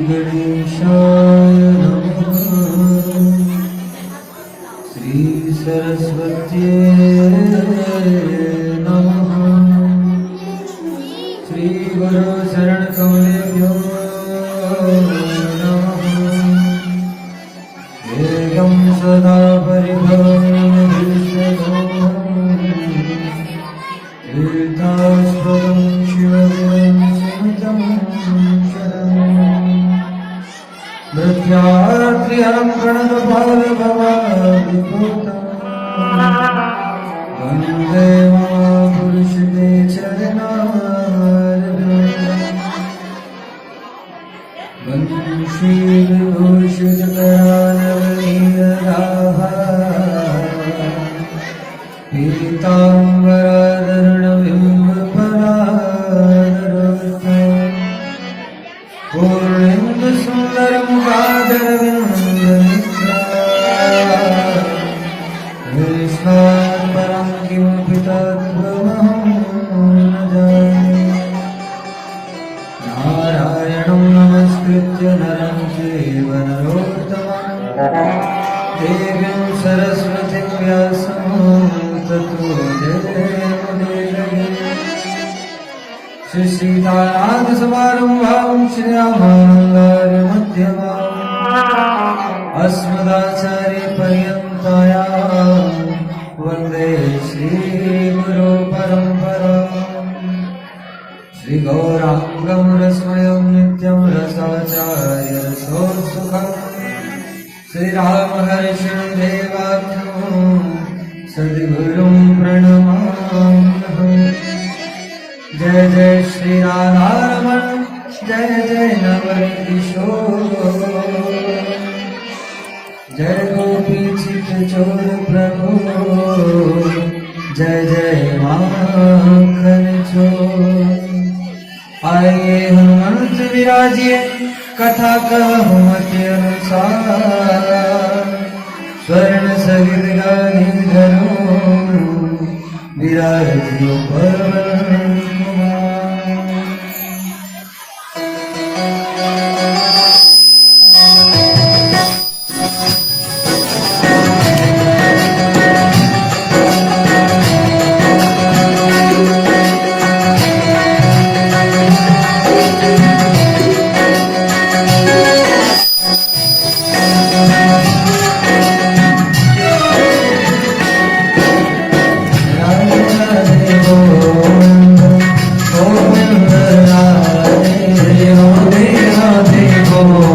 गणेशाय नमः। श्री सरस्वत्यै नमः। श्री गुरु शरण कमलेभ्यो नमः। एकं सदा परिभवनभीष्टदोहम् तीर्थास्पदं शिवगुरुं स्मृतं शरणम्। मृत्यात्रिहरं प्रणतपालभवादिभूतम् वन्दे महापुरुषते चरणारविन्दम्। वंशीविभूषितकरानवनीयराः पीताम्बराधरणबिम्बफलाधरोष्ठम् पूर्णेन्दुसुन्दरमुखादरविन्दनिद्रा परं किमपि तत्त्वमहं न जाने। नारायणं नमस्कृत्य नरं चैव नरोत्तमं देवीं सरस्वतीं व्यासं ततो जयमुदीरये। श्रीसीतानाथसमारम्भां श्रीरामानुजाचार्यमध्यमाम् अस्मदाचार्यपर्यन्तायां वन्दे श्रीगुरुपरम्पराम्। श्रीगौराङ्गं रसमयं नित्यं रसाचार्यरसोत्सुखं श्रीरामहर्षं देवाख्यं सद्गुरुं प्रणमाम्यहम्। जय जय श्री राधारमण जय जय नवकिशोर जय गोपीचित चोर प्रभु जय जय माखन चोर। आइए हनुमंत विराजिए कथा कहूँ अति अनुसार स्वर्ण सगित गाली धरूं विराजियो पवन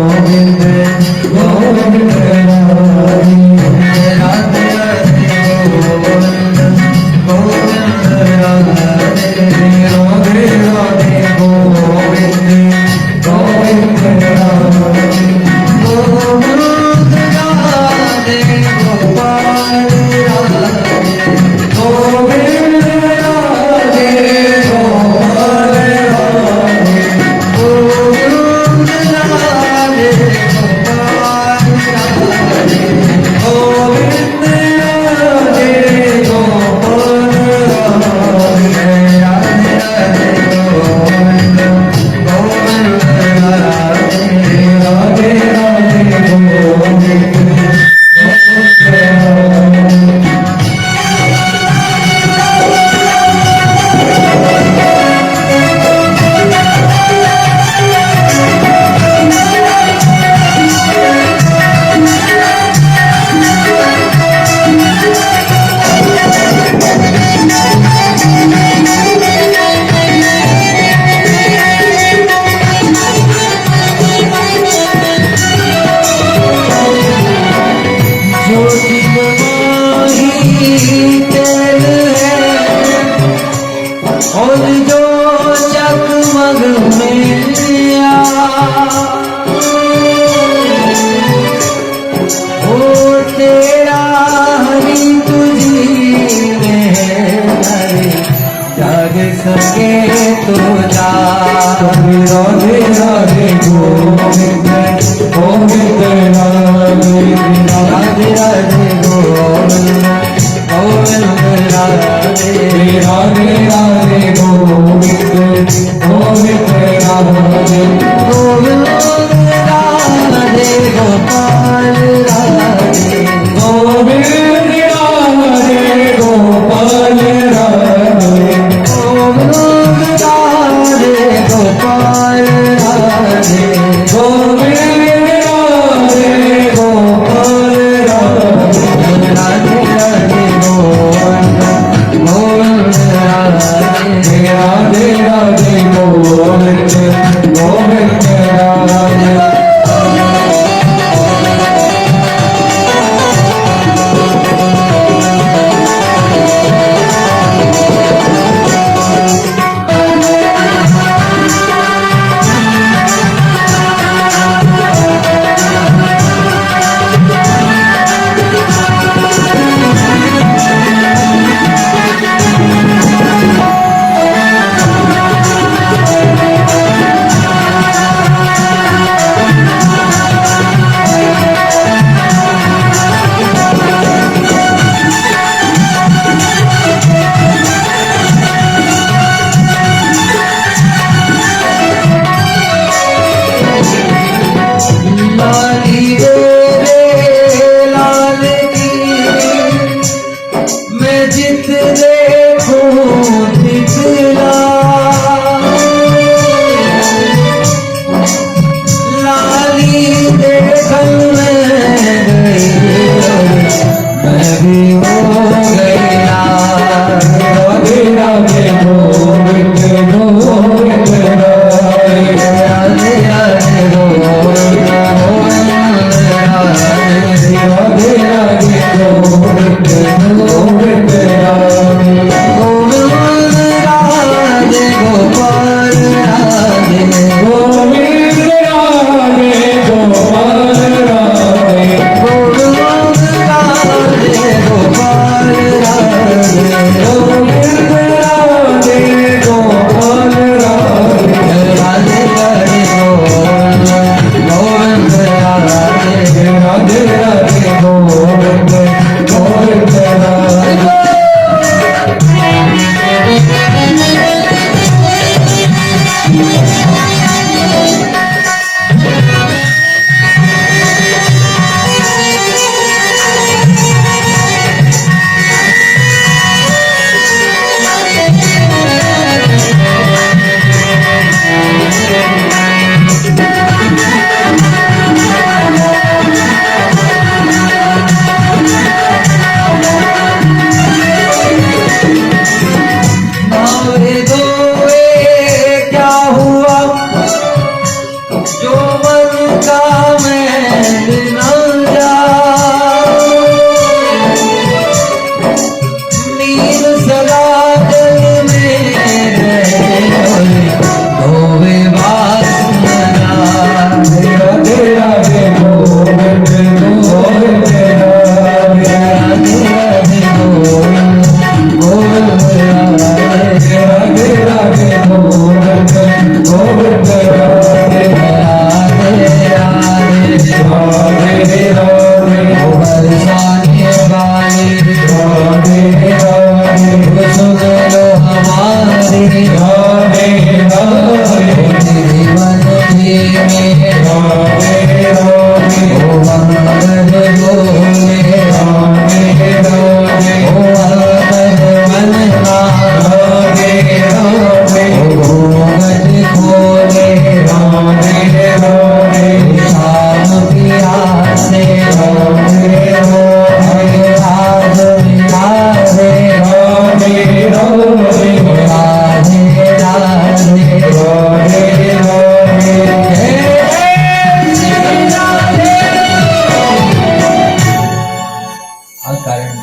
गोविंद गोविंद राधे गोविंद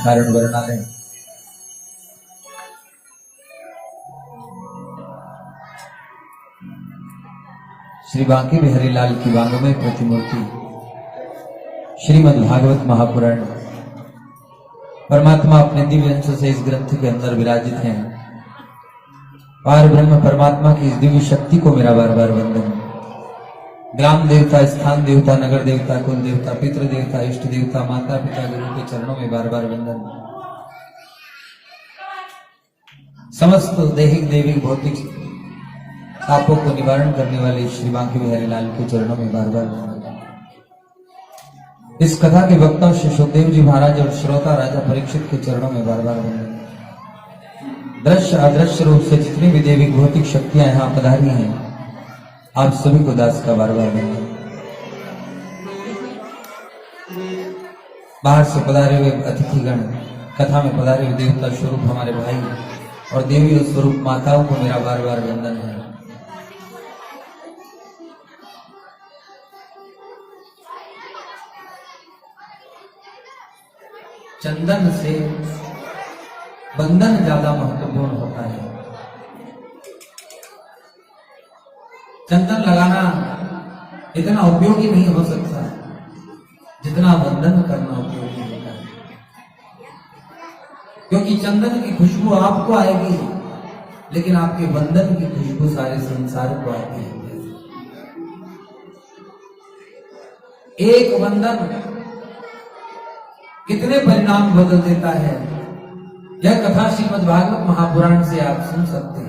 कारण वर्णाने श्री बांके बिहारी लाल की वांगमय प्रतिमूर्ति श्रीमद् भागवत महापुराण परमात्मा अपने दिव्य अंश से इस ग्रंथ के अंदर विराजित हैं। पार ब्रह्म परमात्मा की इस दिव्य शक्ति को मेरा बार बार वंदन। ग्राम देवता, स्थान देवता, नगर देवता, कुल देवता, पितृ देवता, इष्ट देवता, माता पिता, गुरु के चरणों में बार बार वंदन। समस्त दैहिक दैविक भौतिक पापों को निवारण करने वाले श्री बांके बिहारी लाल के चरणों में बार बार वंदन। इस कथा के वक्ता श्री सुखदेव जी महाराज और श्रोता राजा परीक्षित के चरणों में बार बार वंदन। दृश्य अदृश्य रूप से जितनी भी दैविक भौतिक शक्तियां यहाँ पधारी हैं, आप सभी को दास का बार बार वंदन। बाहर से पधारे हुए अतिथिगण, कथा में पधारे हुए देवता स्वरूप हमारे भाई और देवी स्वरूप माताओं को मेरा बार बार वंदन है। चंदन से बंधन ज्यादा महत्वपूर्ण होता है। चंदन लगाना इतना उपयोगी नहीं हो सकता जितना बंधन करना उपयोगी होता है, क्योंकि चंदन की खुशबू आपको आएगी लेकिन आपके बंधन की खुशबू सारे संसार को आती है। एक बंधन कितने परिणाम बदल देता है, यह कथा श्रीमद् भागवत महापुराण से आप सुन सकते हैं।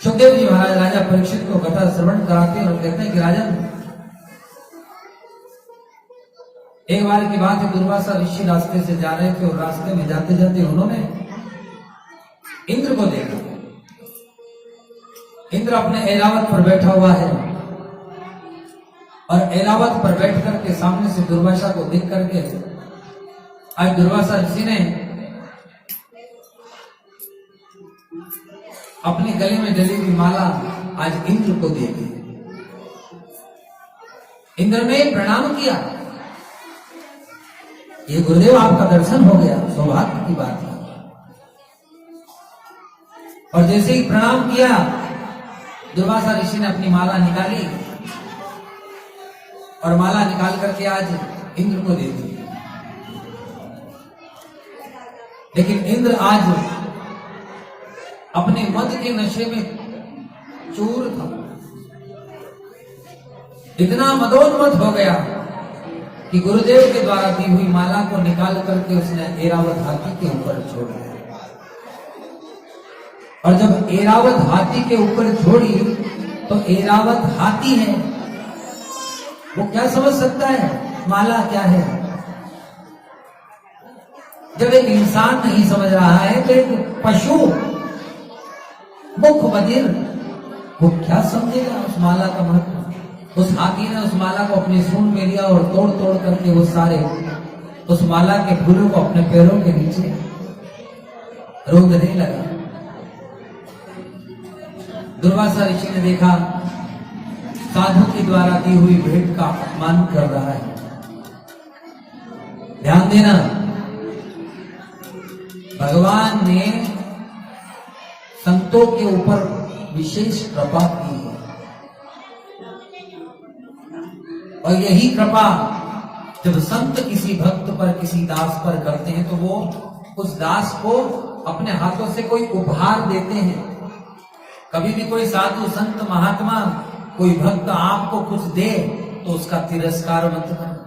सुखदेव जी महाराज राजा परीक्षित को कथा श्रवण कराते हैं और कहते हैं कि राजन, एक बार की बात है, दुर्वासा ऋषि रास्ते से जा रहे थे और रास्ते में जाते जाते उन्होंने इंद्र को देखा। इंद्र अपने ऐरावत पर बैठा हुआ है और ऐरावत पर बैठ करके सामने से दुर्वासा को देख करके आज दुर्वासा ऋषि ने अपने गले में डली हुई माला आज इंद्र को दे दी। इंद्र ने प्रणाम किया, ये गुरुदेव आपका दर्शन हो गया, सौभाग्य की बात है। और जैसे ही प्रणाम किया, दुर्वासा ऋषि ने अपनी माला निकाली और माला निकाल करके आज इंद्र को दे दी। लेकिन इंद्र आज अपने मद के नशे में चूर था, इतना मदोन्मत्त हो गया कि गुरुदेव के द्वारा दी हुई माला को निकाल करके उसने ऐरावत हाथी के ऊपर छोड़ दिया। और जब ऐरावत हाथी के ऊपर छोड़ी तो ऐरावत हाथी है, वो क्या समझ सकता है माला क्या है। जब एक इंसान नहीं समझ रहा है तो एक पशु मुख बधिर वो क्या समझेगा उस माला का महत्व। उस हाथी ने उस माला को अपनी सूंड में लिया और तोड़ तोड़ करके वो सारे उस माला के फूलों को अपने पैरों के नीचे रोंदने लगा। दुर्वासा ऋषि ने देखा साधु के द्वारा दी हुई भेंट का अपमान कर रहा है। ध्यान देना, भगवान ने संतों के ऊपर विशेष कृपा की है और यही कृपा जब संत किसी भक्त पर, किसी दास पर करते हैं तो वो उस दास को अपने हाथों से कोई उपहार देते हैं। कभी भी कोई साधु संत महात्मा कोई भक्त आपको कुछ दे तो उसका तिरस्कार मत करो।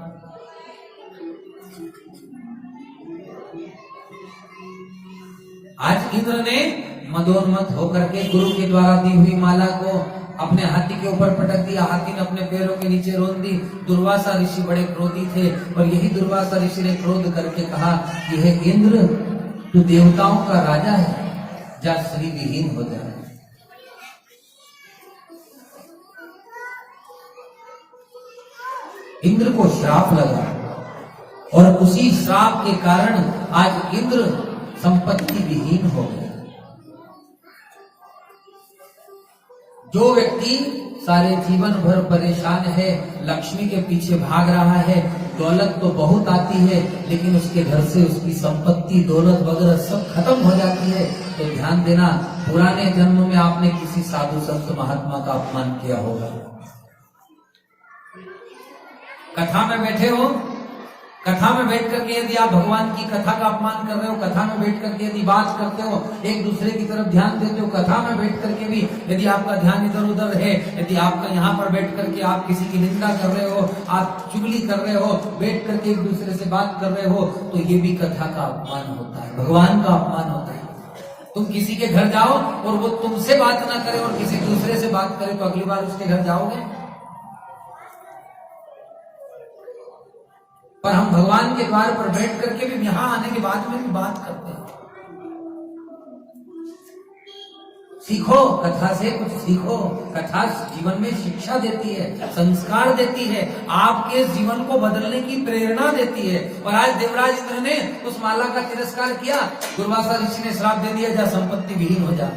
आज इंद्र ने मदोन्मत्त होकर के गुरु के द्वारा दी हुई माला को अपने हाथी के ऊपर पटक दिया। हाथी ने अपने पैरों के नीचे रोन दी। दुर्वासा ऋषि बड़े क्रोधी थे और यही दुर्वासा ऋषि ने क्रोध करके कहा कि हे इंद्र, तू देवताओं का राजा है, जा श्री विहीन हो जाए। इंद्र को श्राप लगा और उसी श्राप के कारण आज इंद्र संपत्ति विहीन हो गया। जो व्यक्ति सारे जीवन भर परेशान है, लक्ष्मी के पीछे भाग रहा है, दौलत तो बहुत आती है लेकिन उसके घर से उसकी संपत्ति, दौलत वगैरह सब खत्म हो जाती है, तो ध्यान देना पुराने जन्म में आपने किसी साधु संत महात्मा का अपमान किया होगा। कथा में बैठे हो, कथा में बैठ करके यदि आप भगवान की कथा का अपमान कर रहे हो, कथा में बैठ करके यदि बात करते हो, एक दूसरे की तरफ ध्यान देते हो, कथा में बैठ करके भी यदि आपका ध्यान इधर उधर है, यदि आपका यहाँ पर बैठ करके आप किसी की निंदा कर रहे हो, आप चुगली कर रहे हो, बैठ करके एक दूसरे से बात कर रहे हो, तो ये भी कथा का अपमान होता है, भगवान का अपमान होता है। तुम किसी के घर जाओ और वो तुमसे बात ना करे और किसी दूसरे से बात करे तो अगली बार उसके घर जाओगे? पर हम भगवान के द्वार पर बैठ करके भी यहां आने के बाद में भी बात करते हैं। सीखो, कथा से कुछ सीखो। कथा जीवन में शिक्षा देती है, संस्कार देती है, आपके जीवन को बदलने की प्रेरणा देती है। और आज देवराज इंद्र ने उस माला का तिरस्कार किया। दुर्वासा ऋषि ने श्राप दे दिया, जा संपत्ति विहीन हो जा।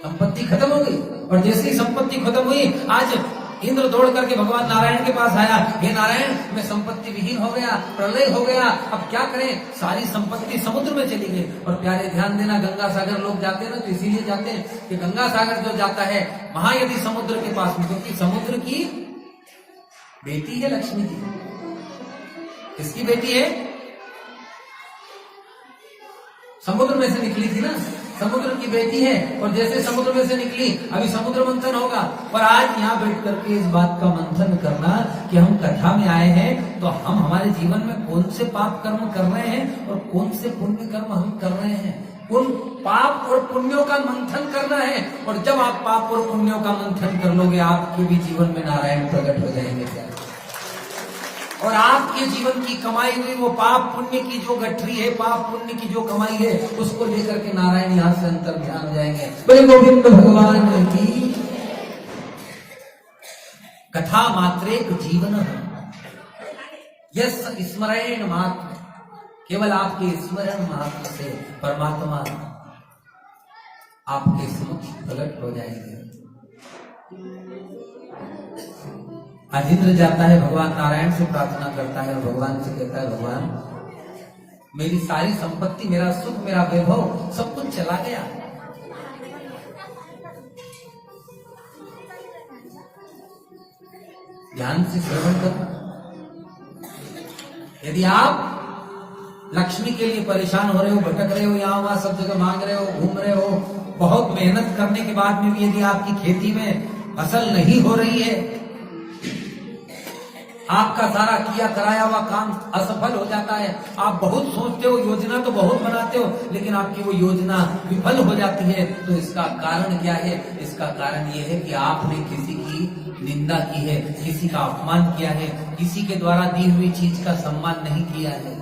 संपत्ति खत्म हो गई। और जैसे ही संपत्ति खत्म हुई, आज इंद्र दौड़ करके भगवान नारायण के पास आया। हे नारायण, मैं संपत्ति विहीन हो गया, प्रलय हो गया, अब क्या करें? सारी संपत्ति समुद्र में चली गई। और प्यारे ध्यान देना, गंगा सागर लोग जाते हैं ना, तो इसीलिए जाते हैं कि गंगा सागर जो जाता है महायदि समुद्र के पास में, क्योंकि समुद्र की बेटी है लक्ष्मी जी। किसकी बेटी है? समुद्र में से निकली थी ना, समुद्र की बेटी है। और जैसे समुद्र में से निकली, अभी समुद्र मंथन होगा। और आज यहाँ बैठ करके इस बात का मंथन करना कि हम कथा में आए हैं, तो हम हमारे जीवन में कौन से पाप कर्म कर रहे हैं और कौन से पुण्य कर्म हम कर रहे हैं, उन पाप और पुण्यों का मंथन करना है। और जब आप पाप और पुण्यों का मंथन कर लोगे, आपके भी जीवन में नारायण प्रकट हो जाएंगे। और आपके जीवन की कमाई हुई वो पाप पुण्य की जो गठरी है, पाप पुण्य की जो कमाई है, उसको लेकर के नारायण यहाँ से अंतर ध्यान हो जाएंगे। बोले गोविंद भगवान की। कथा मात्रेक जीवन यस स्मरण मात्र, केवल आपके स्मरण मात्र से परमात्मा आपके समक्ष प्रकट हो जाएंगे। आज इंद्र जाता है, भगवान नारायण से प्रार्थना करता है और भगवान से कहता है, भगवान मेरी सारी संपत्ति, मेरा सुख, मेरा वैभव सब कुछ चला गया। ध्यान से श्रवण करना। यदि आप लक्ष्मी के लिए परेशान हो रहे हो, भटक रहे हो, यहाँ वहां सब जगह मांग रहे हो, घूम रहे हो, बहुत मेहनत करने के बाद में भी यदि आपकी खेती में फसल नहीं हो रही है, आपका सारा किया कराया हुआ काम असफल हो जाता है, आप बहुत सोचते हो, योजना तो बहुत बनाते हो, लेकिन आपकी वो योजना विफल हो जाती है, तो इसका कारण क्या है? इसका कारण ये है कि आपने किसी की निंदा की है, किसी का अपमान किया है, किसी के द्वारा दी हुई चीज का सम्मान नहीं किया है।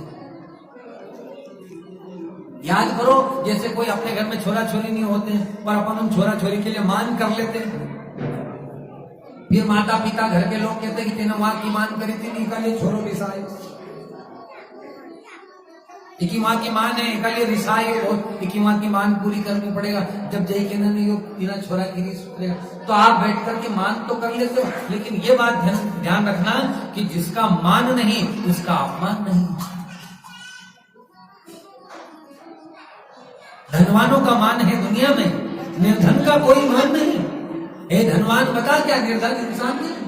याद करो, जैसे कोई अपने घर में छोरा छोरी नहीं होते हैं, पर अपन हम छोरा छोरी के लिए मान कर लेते हैं। फिर माता पिता घर के लोग कहते कि तेने माँ की मान करी थी, निकाले छोरो रिसाए, एक ही माँ की मान है, निकाले रिसाए, और एक ही माँ की मान पूरी करनी पड़ेगा। जब जय के नहीं हो बिना छोरा की नहीं, तो आप बैठ करके मान तो कर लेते हो, लेकिन ये बात ध्यान रखना कि जिसका मान नहीं उसका अपमान नहीं। धनवानों का मान है दुनिया में, निर्धन का कोई मान नहीं। हे धनवान बता, क्या निर्धन इंसान नहीं?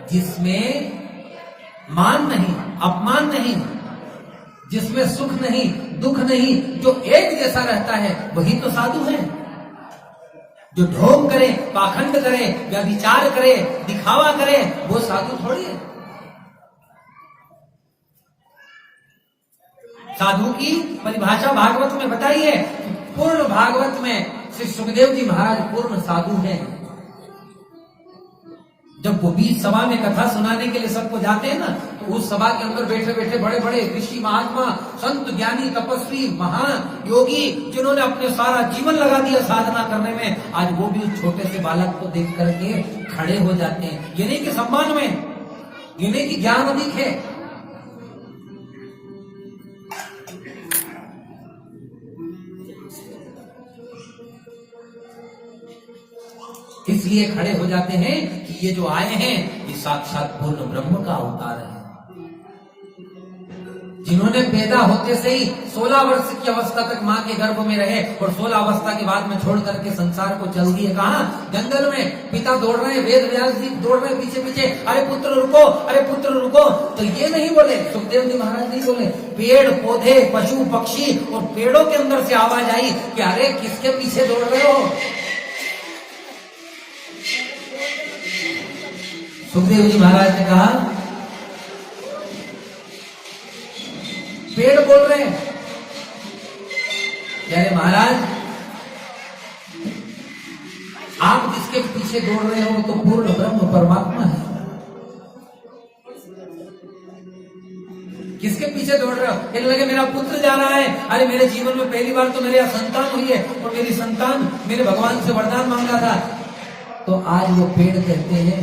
जिसमें मान नहीं, अपमान नहीं, जिसमें सुख नहीं, दुख नहीं, जो एक जैसा रहता है, वही तो साधु है। जो ढोंग करे, पाखंड करे, व्यभिचार करे, दिखावा करे, वो साधु थोड़ी है। साधु की परिभाषा भागवत में बताई है। पूर्ण भागवत में श्री सुखदेव जी महाराज पूर्ण साधु हैं। जब वो बीच सभा में कथा सुनाने के लिए सबको जाते हैं ना, तो उस सभा के अंदर बैठे बैठे बड़े बड़े ऋषि, महात्मा, संत, ज्ञानी, तपस्वी, महान योगी, जिन्होंने अपने सारा जीवन लगा दिया साधना करने में, आज वो भी उस छोटे से बालक को देख करके खड़े हो जाते हैं। ये नहीं कि सम्मान में, ये नहीं कि ज्ञान अधिक है, इसलिए खड़े हो जाते हैं कि ये जो आए हैं ये साक्षात पूर्ण ब्रह्म का अवतार है, जिन्होंने पैदा होते से ही 16 वर्ष की अवस्था तक मां के गर्भ में रहे और 16 अवस्था के बाद में छोड़ करके संसार को चल दिए। कहा? जंगल में। पिता दौड़ रहे हैं, वेद व्यास जी दौड़ रहे पीछे पीछे, अरे पुत्र रुको, अरे पुत्र रुको। तो ये नहीं बोले, सुखदेव जी महाराज नहीं बोले, पेड़ पौधे, पशु पक्षी और पेड़ों के अंदर से आवाज आई कि अरे किसके पीछे दौड़ रहे हो? सुखदेव जी महाराज ने कहा, पेड़ बोल रहे हैं। अरे महाराज, आप जिसके पीछे दौड़ रहे हो तो पूर्ण ब्रह्म परमात्मा है। किसके पीछे दौड़ रहे हो? कहने लगे मेरा पुत्र जा रहा है। अरे मेरे जीवन में पहली बार तो मेरे यहाँ संतान हुई है और मेरी संतान मेरे भगवान से वरदान मांगा था। तो आज वो पेड़ कहते हैं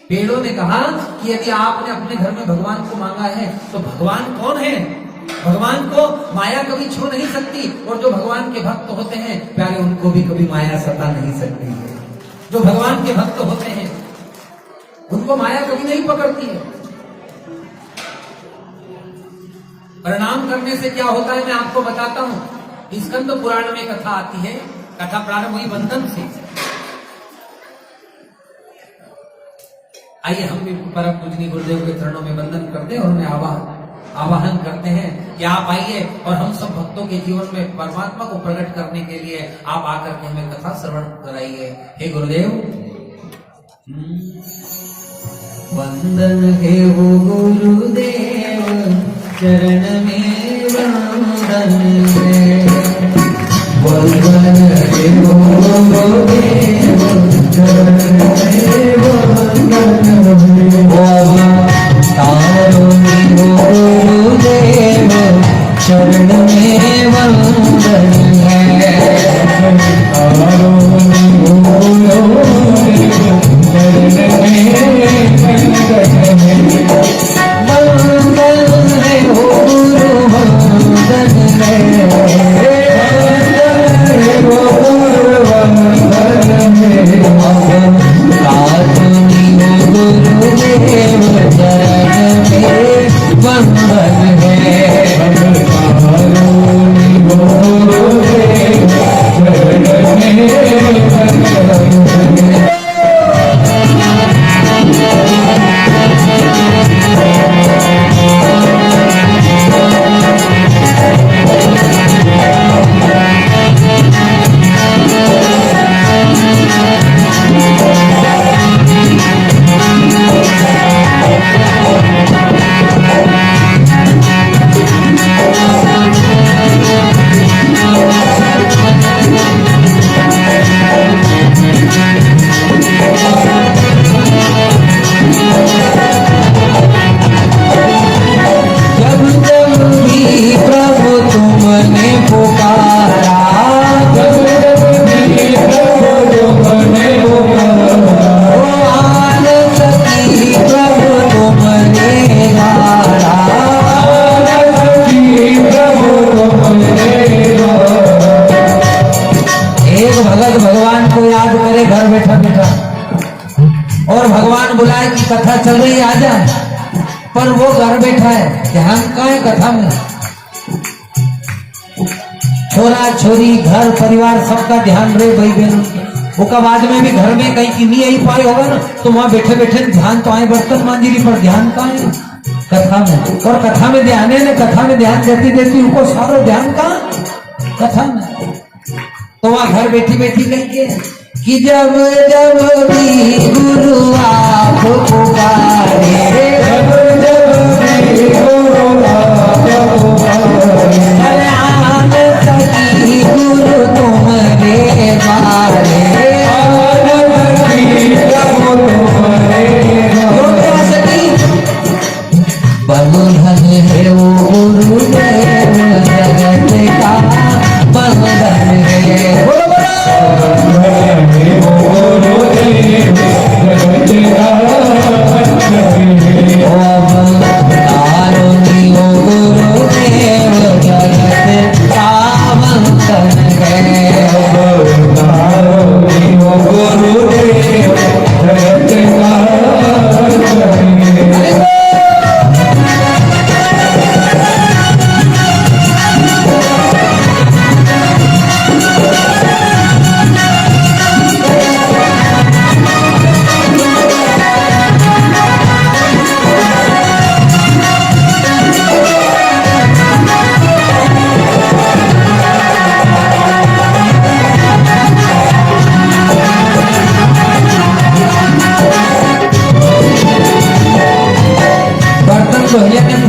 पेड़ों ने कहा कि यदि आपने अपने घर में भगवान को मांगा है तो भगवान कौन है? भगवान को माया कभी छू नहीं सकती और जो भगवान के भक्त होते हैं प्यारे उनको भी कभी माया सता नहीं सकती है। जो भगवान के भक्त होते हैं उनको माया कभी नहीं पकड़ती है। प्रणाम करने से क्या होता है मैं आपको बताता हूं। स्कंद पुराण में कथा आती है। कथा प्रारंभ हुई वंदन से। आइए हम भी परम पूजनीय गुरुदेव के चरणों में वंदन करते हैं और उन्हें आवाहन करते हैं कि आप आइए और हम सब भक्तों के जीवन में परमात्मा को प्रकट करने के लिए आप आकर के हमें कथा श्रवण कराइए। हे गुरुदेव। वंदन हे वो गुरुदेव चरण में वंदन है। वंदन हे वो गुरुदेव चरण में वंदन गुरुदेव चरण में वंदन है। बुलाए कि कथा चल रही आ जा, पर वो घर बैठा है। ध्यान कहाँ है कथा में? छोरा छोरी घर परिवार सबका ध्यान रहे भाई बहन। वो कब आज में भी घर में कहीं की नहीं आई पाई होगा ना तो वहां बैठे बैठे ध्यान तो आए बर्तन मांझी पर ध्यान कहाँ है? कथा में। और कथा में ध्यान है ना, कथा में ध्यान देती देती उनको सारा ध्यान कहाँ? कथा में। तो वहां घर बैठी बैठी लेंगे कि जब जब भी गुरु आप पुकारे, जब जब भी गुरु आप पुकारे, आन सकी गुरु तुम्हारे बारे, आन सकी गुरु तुम्हारे सकी बंधन है वो गुरुदेव जगत का बंधन है। बोलो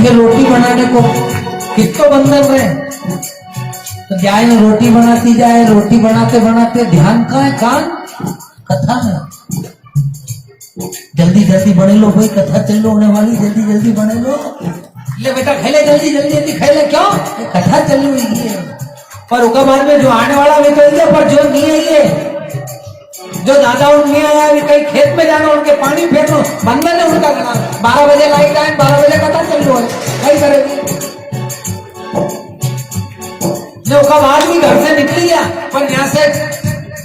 रोटी बनाने को किसको बंधन रहे? तो जाए में रोटी बनाती जाए, रोटी बनाते बनाते ध्यान कहाँ है? कान कथा में। जल्दी जल्दी बने लो भाई, कथा चलो होने वाली, जल्दी जल्दी बने लो। ले बेटा खेले, जल्दी जल्दी जल्दी खेले। क्यों? ये कथा चल रही है। पर उसके बाद में जो आने वाला वे तो है, पर जो नहीं आई है, जो दादा नहीं आया अभी कहीं खेत में जाना, उनके पानी फेंकना बंधन है उनका करना। 12 बजे लाइट आए, 12 बजे कथा चल रहा है, कहीं करेगी उसका बाद भी घर से निकली गया, पर यहाँ से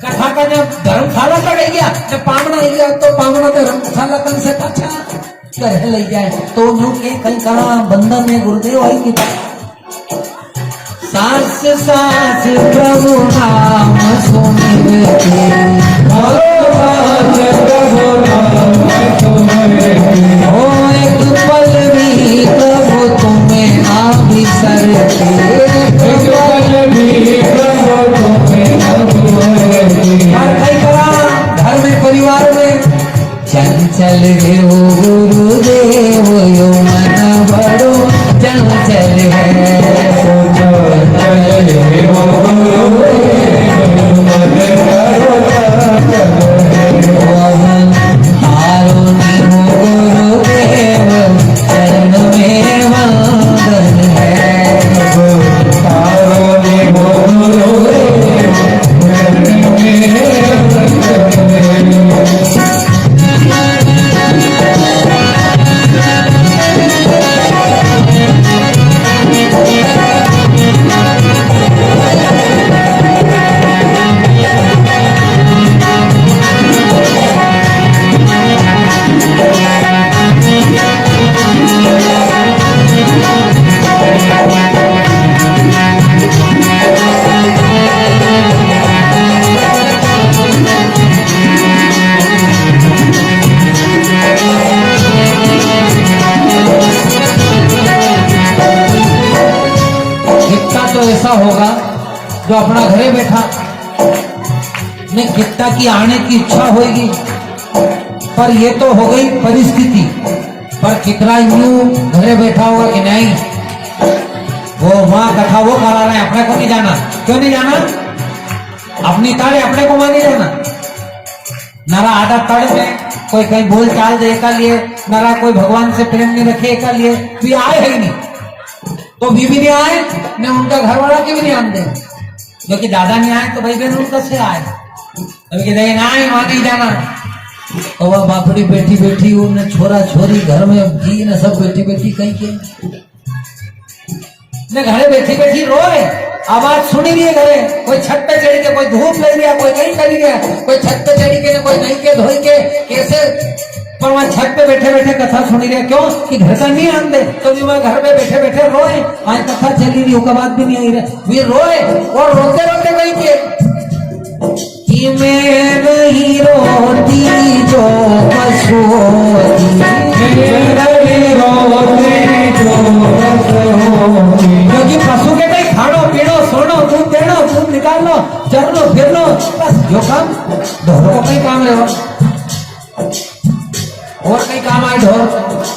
कथा का जब धर्मशाला तक आई गया, जब पावना आई गया तो पावना धर्मशाला तक से अच्छा कर ले जाए तो कहीं कहा बंधन में गुरुदेव आई की सास सास प्रभु नाम सुनिए, हो एक पल भी प्रभु तुम्हें ना बिसरते, घर में परिवार में चंचल रे हो गुरुदेव यो मन बड़ो चंचल है, होगा जो अपना घरे बैठा में कितना की आने की इच्छा होगी, पर ये तो हो गई परिस्थिति। पर कितना यूं घरे बैठा होगा कि नहीं, वो वहां कथा वो करा रहे हैं, अपने को नहीं जाना। क्यों नहीं जाना? अपनी ताड़े अपने को मानी जाना। नारा आदत ताड़े में कोई कहीं बोल चाल दे का लिए, नारा कोई भगवान से प्रेम नहीं रखे का लिए, तो ये आए है नहीं तो बीबी नहीं आए ने उनका घर वाला की भी नहीं आने, जो कि दादा नहीं आए तो भाई बहन उनका से आए, अभी कहते ना वहां नहीं जाना। तो वह बापड़ी बैठी बैठी उन्हें छोरा छोरी घर में घी ने सब बैठी बैठी कहीं के ने घरे बैठी बैठी रोए, आवाज सुनी रही है घरे, कोई छत पे चढ़ी के, कोई धूप ले लिया, कोई कहीं करी गया, कोई छत पे चढ़ी के, कोई नहीं के धोई के कैसे, पर वहां छत पे बैठे बैठे कथा सुनी रहे। क्यों? कि घर का नहीं आन दे, तो भी वह घर पे बैठे बैठे रोए। आज कथा चली रही, उसका बात भी नहीं आई रहे, वे रोए और रोते रोते कहीं के कि मैं नहीं रोती जो पशु क्योंकि पशु के कहीं खानो पीनो सोनो दूध देनो दूध निकालनो चरनो फिरनो बस जो काम ढोरों को कहीं काम है और कई काम आए ढोर,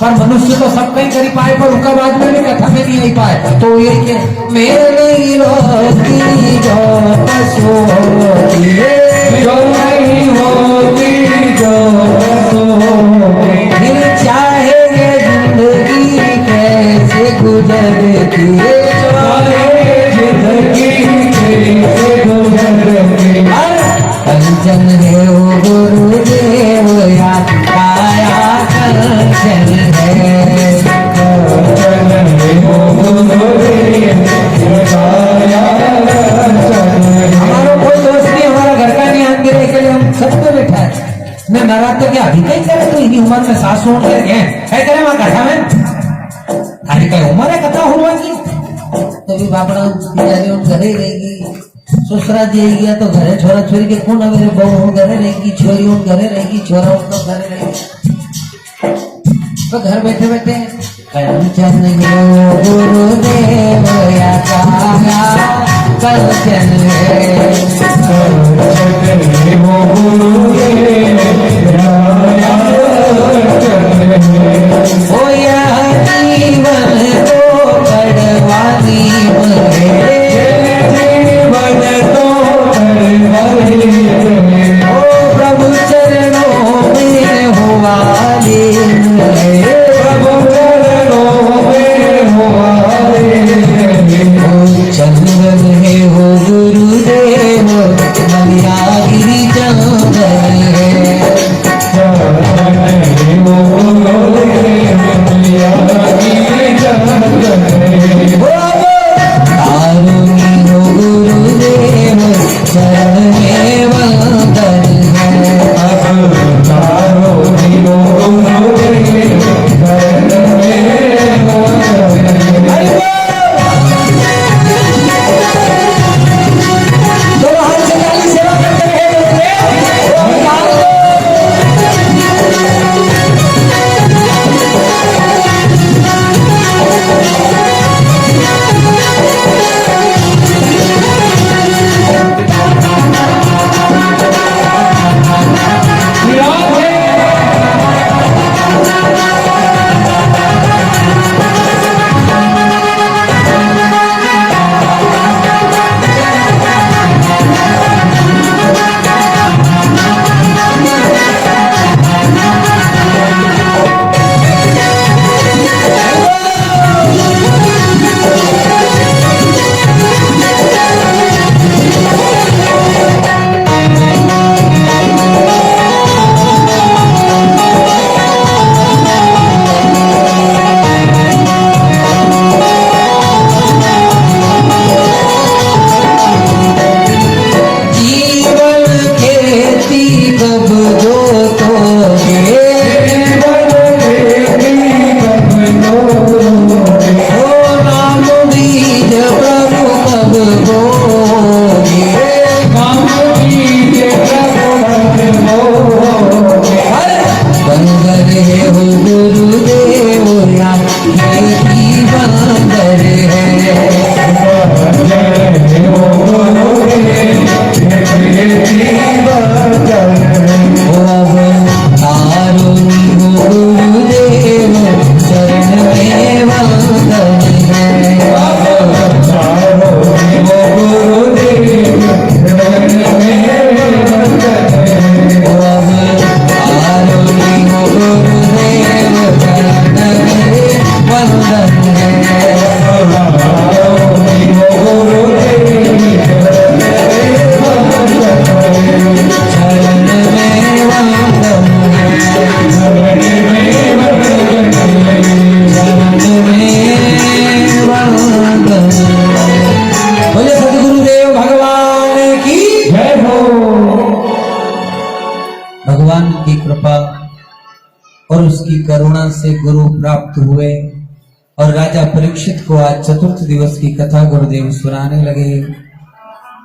पर मनुष्य तो सब कहीं करी पाए, पर उनका बाद में भी कथा में नहीं आई पाए। तो ये कि मैं नहीं रोती जो पशु होती, जो नहीं होती जो पशु होती, फिर चाहे जिंदगी कैसे गुजरती, चाहे जिंदगी कैसे गुजरती, कंचन देव गुरुदेव या काया कंचन है, हमारा कोई दोस्त नहीं, हमारा घर का नहीं आन गिरे के लिए हम सबको बैठा है मैं नाराज तो क्या अभी कहीं करे, तो इन्हीं उम्र में सासू है करे वहां कथा में अभी कहीं उम्र है कथा हुआ की, तो भी बापड़ा बिचारी घरे रहेगी, ससुरा जी गया तो घरे छोरा छोरी के कौन मेरे बहू घरे रहेगी, छोरी उन घरे रहेगी, छोरा उनका घरे रहेगी, तो घर बैठे बैठे कंचन गुरुदेव या काया कंचन ओ यह जीवन को कड़वानी मरे, भगवान की कृपा और उसकी करुणा से गुरु प्राप्त हुए और राजा परीक्षित को आज चतुर्थ दिवस की कथा गुरुदेव सुनाने लगे।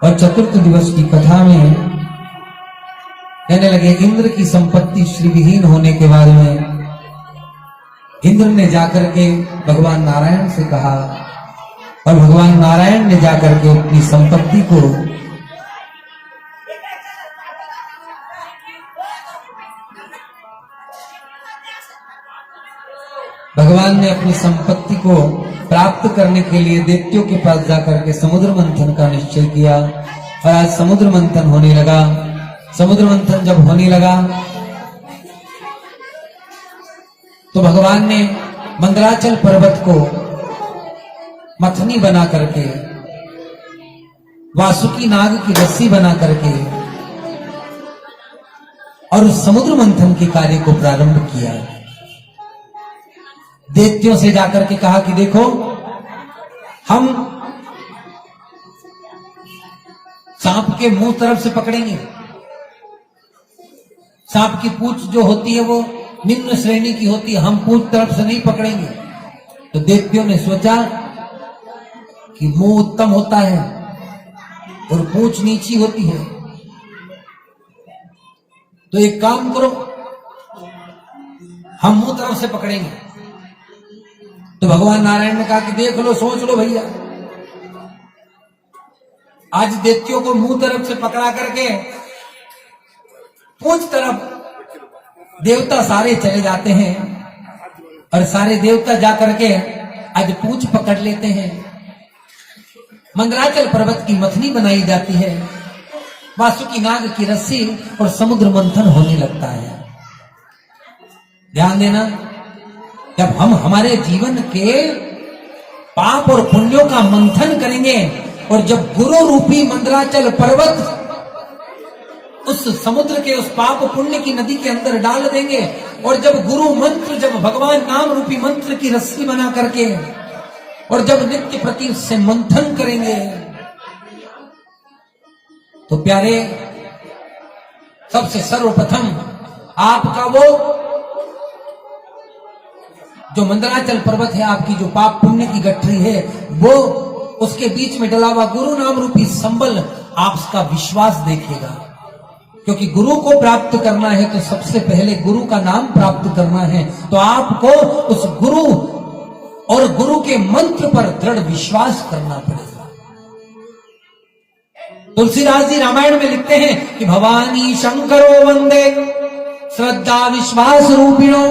और चतुर्थ दिवस की कथा में कहने लगे इंद्र की संपत्ति श्रीविहीन होने के बाद में इंद्र ने जाकर के भगवान नारायण से कहा और भगवान नारायण ने जाकर के अपनी संपत्ति को भगवान ने अपनी संपत्ति को प्राप्त करने के लिए दैत्यों के पास जाकर के समुद्र मंथन का निश्चय किया। और आज समुद्र मंथन होने लगा। समुद्र मंथन जब होने लगा तो भगवान ने मंदराचल पर्वत को मथनी बना करके, वासुकी नाग की रस्सी बना करके और उस समुद्र मंथन के कार्य को प्रारंभ किया। दैत्यों से जाकर के कहा कि देखो, हम सांप के मुंह तरफ से पकड़ेंगे। सांप की पूंछ जो होती है वो निम्न श्रेणी की होती है, हम पूंछ तरफ से नहीं पकड़ेंगे। तो दैत्यों ने सोचा कि मुंह उत्तम होता है और पूंछ नीची होती है, तो एक काम करो, हम मुंह तरफ से पकड़ेंगे। तो भगवान नारायण ने कहा कि देख लो, सोच लो भैया, आज दैत्यों को मुंह तरफ से पकड़ा करके पूंछ तरफ देवता सारे चले जाते हैं और सारे देवता जाकर के आज पूंछ पकड़ लेते हैं। मंदराचल पर्वत की मथनी बनाई जाती है, वासुकी नाग की रस्सी और समुद्र मंथन होने लगता है। ध्यान देना, जब हम हमारे जीवन के पाप और पुण्यों का मंथन करेंगे और जब गुरु रूपी मंदराचल पर्वत उस समुद्र के उस पाप पुण्य की नदी के अंदर डाल देंगे और जब गुरु मंत्र, जब भगवान नाम रूपी मंत्र की रस्सी बना करके और जब नित्य प्रति उससे मंथन करेंगे, तो प्यारे, सबसे सर्वप्रथम आपका वो जो मंदराचल पर्वत है, आपकी जो पाप पुण्य की गठरी है, वो उसके बीच में डला हुआ गुरु नाम रूपी संबल आपका विश्वास देखेगा। क्योंकि गुरु को प्राप्त करना है तो सबसे पहले गुरु का नाम प्राप्त करना है, तो आपको उस गुरु और गुरु के मंत्र पर दृढ़ विश्वास करना पड़ेगा। तुलसीदास जी रामायण में लिखते हैं कि भवानी शंकरो वंदे श्रद्धा विश्वास रूपिणो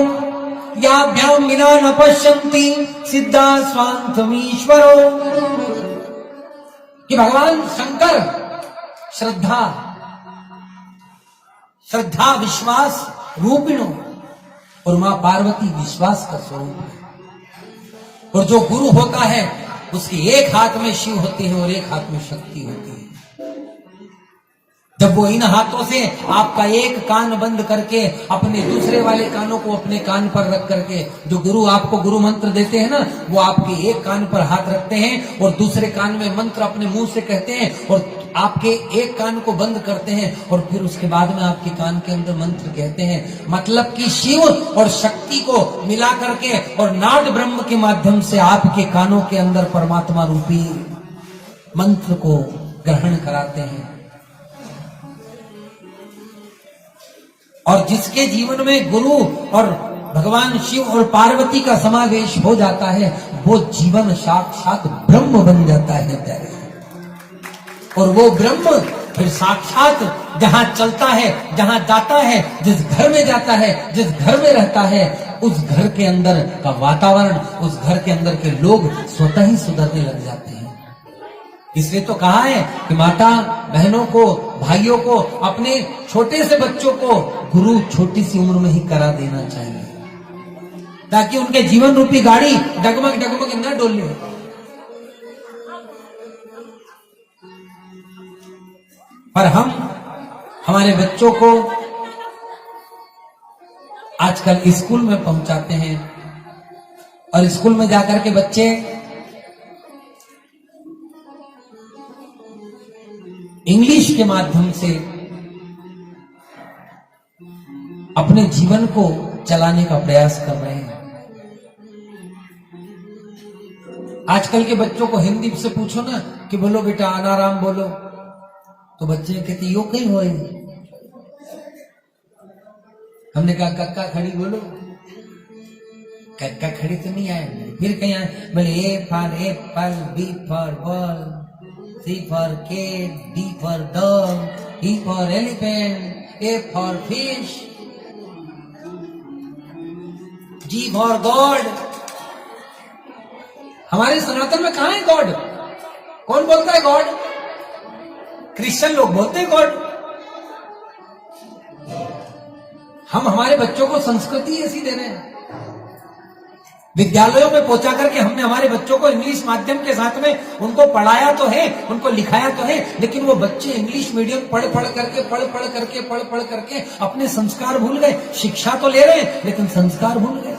याभ्याम विना न पश्यन्ति सिद्धा स्वांतमीश्वरो। कि भगवान शंकर श्रद्धा विश्वास रूपिणो और मां पार्वती विश्वास का स्वरूप है। और जो गुरु होता है उसके एक हाथ में शिव होते हैं और एक हाथ में शक्ति होती है। जब वो इन हाथों से आपका एक कान बंद करके अपने दूसरे वाले कानों को अपने कान पर रख करके, जो गुरु आपको गुरु मंत्र देते हैं ना, वो आपके एक कान पर हाथ रखते हैं और दूसरे कान में मंत्र अपने मुंह से कहते हैं और आपके एक कान को बंद करते हैं और फिर उसके बाद में आपके कान के अंदर मंत्र कहते हैं। मतलब कि शिव और शक्ति को मिला करके और नाद ब्रह्म के माध्यम से आपके कानों के अंदर परमात्मा रूपी मंत्र को ग्रहण कराते हैं। और जिसके जीवन में गुरु और भगवान शिव और पार्वती का समावेश हो जाता है, वो जीवन साक्षात ब्रह्म बन जाता है प्यारे। और वो ब्रह्म फिर साक्षात जहां चलता है, जहां जाता है, जिस घर में जाता है, जिस घर में रहता है, उस घर के अंदर का वातावरण, उस घर के अंदर के लोग स्वतः ही सुधरने लग जाते हैं। इसलिए तो कहा है कि माता बहनों को, भाइयों को, अपने छोटे से बच्चों को गुरु छोटी सी उम्र में ही करा देना चाहिए, ताकि उनके जीवन रूपी गाड़ी डगमग डगमग न डोले। पर हम हमारे बच्चों को आजकल स्कूल में पहुंचाते हैं और स्कूल में जाकर के बच्चे इंग्लिश के माध्यम से अपने जीवन को चलाने का प्रयास कर रहे हैं। आजकल के बच्चों को हिंदी से पूछो ना कि बोलो बेटा अनाराम बोलो, तो बच्चे कहते यो कहीं होए। हमने कहा कक्का खड़ी बोलो, कक्का खड़ी तो नहीं आए। फिर कहीं आए, बोले A for apple, B for ball, C for cat, D for dog, E for elephant, A for fish, G for God. हमारे सनातन में कहां है गॉड? कौन बोलता है गॉड? क्रिश्चियन लोग बोलते हैं गॉड। हम हमारे बच्चों को संस्कृति ऐसी दे रहे हैं। विद्यालयों में पहुंचा करके हमने हमारे बच्चों को इंग्लिश माध्यम के साथ में उनको पढ़ाया तो है, उनको लिखाया तो है, लेकिन वो बच्चे इंग्लिश मीडियम पढ़ पढ़ करके अपने संस्कार भूल गए। शिक्षा तो ले रहे हैं लेकिन संस्कार भूल गए।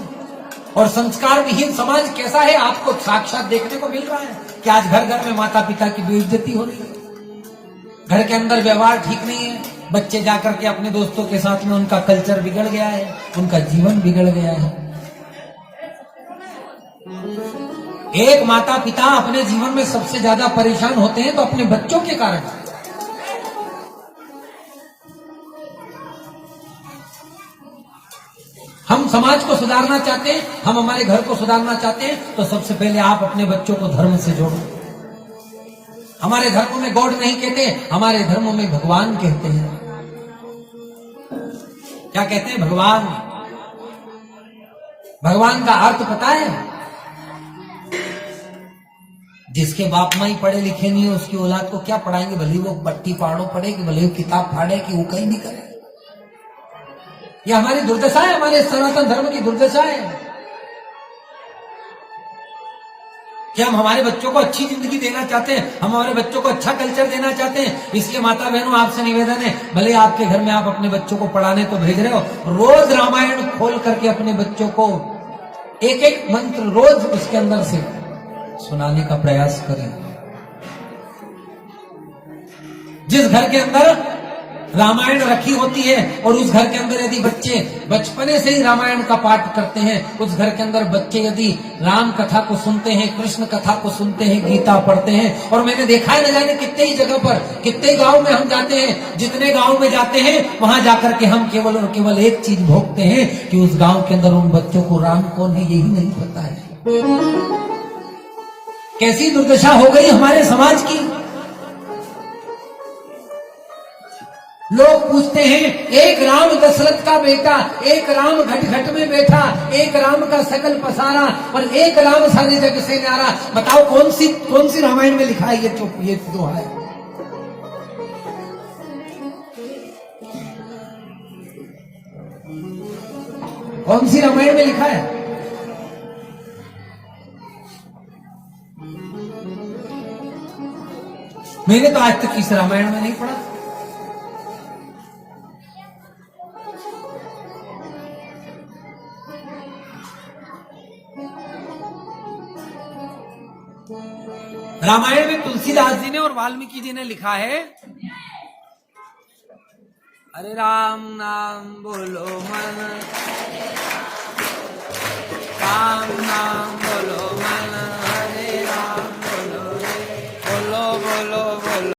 और संस्कार विहीन समाज कैसा है आपको साक्षात देखने को मिल रहा है कि आज घर घर में माता पिता की बेइज्जती हो रही है, घर के अंदर व्यवहार ठीक नहीं है, बच्चे जाकर के अपने दोस्तों के साथ में उनका कल्चर बिगड़ गया है, उनका जीवन बिगड़ गया है। एक माता पिता अपने जीवन में सबसे ज्यादा परेशान होते हैं तो अपने बच्चों के कारण। हम समाज को सुधारना चाहते हैं, हम हमारे घर को सुधारना चाहते हैं, तो सबसे पहले आप अपने बच्चों को धर्म से जोड़ो। हमारे धर्मों में गॉड नहीं कहते, हमारे धर्मों में भगवान कहते हैं। क्या कहते हैं? भगवान। भगवान का अर्थ पता है? जिसके बाप माँ ही पढ़े लिखे नहीं है उसकी औलाद को क्या पढ़ाएंगे? भले वो बट्टी पहाड़ों पढ़े कि भले वो किताब फाड़े कि वो कहीं भी करे। ये हमारी दुर्दशा है, हमारे सनातन धर्म की दुर्दशा है कि हम हमारे बच्चों को अच्छी जिंदगी देना चाहते हैं, हम हमारे बच्चों को अच्छा कल्चर देना चाहते हैं। इसलिए माता बहनों आपसे निवेदन है, भले आपके घर में आप अपने बच्चों को पढ़ाने तो भेज रहे हो, रोज रामायण खोल करके अपने बच्चों को एक एक मंत्र रोज उसके अंदर से सुनाने का प्रयास करें। जिस घर के अंदर रामायण रखी होती है और उस घर के अंदर यदि बच्चे बचपने से ही रामायण का पाठ करते हैं, उस घर के अंदर बच्चे यदि राम कथा को सुनते हैं, कृष्ण कथा को सुनते हैं, गीता पढ़ते हैं, और मैंने देखा है न जाने कितने ही जगह पर, कितने गांव में हम जाते हैं, जितने गांव में जाते हैं वहां जाकर के हम केवल और केवल एक चीज भोगते हैं कि उस गांव के अंदर उन बच्चों को राम कौन है यही नहीं पता है। कैसी दुर्दशा हो गई हमारे समाज की। लोग पूछते हैं एक राम दशरथ का बेटा, एक राम घट घट में बैठा, एक राम का सकल पसारा, और एक राम सारे जग से न्यारा। बताओ कौन सी रामायण में लिखा है ये दोहा है? कौन सी रामायण में लिखा है? मैंने तो आज तक इस रामायण में नहीं पढ़ा। रामायण में तुलसीदास जी ने और वाल्मीकि जी ने लिखा है, अरे राम नाम बोलो मन, राम